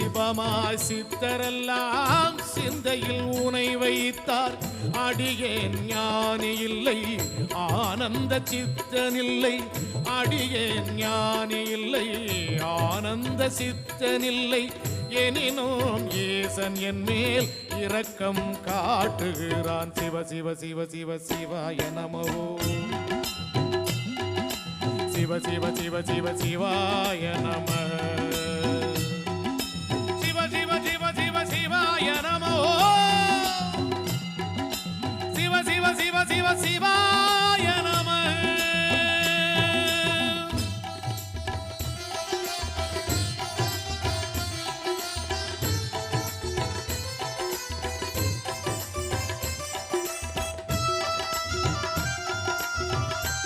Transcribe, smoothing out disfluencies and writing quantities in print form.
சிவமாய் சித்தரெல்லாம் சிந்தையில் உனை வைத்தார். அடியேன் ஞானி இல்லை ஆனந்த சித்தனில்லை. அடியேன் ஞானி இல்லை ஆனந்த சித்தனில்லை. எனினும் ஈசன் என் மேல் இரக்கம் காட்டுகிறான். சிவ சிவ சிவ சிவ சிவாய நமோ. சிவ சிவ சிவ சிவ சிவாய நம. சிவ சிவ சிவ சிவ சிவாய நமோ. சிவ சிவ சிவ சிவ சிவாய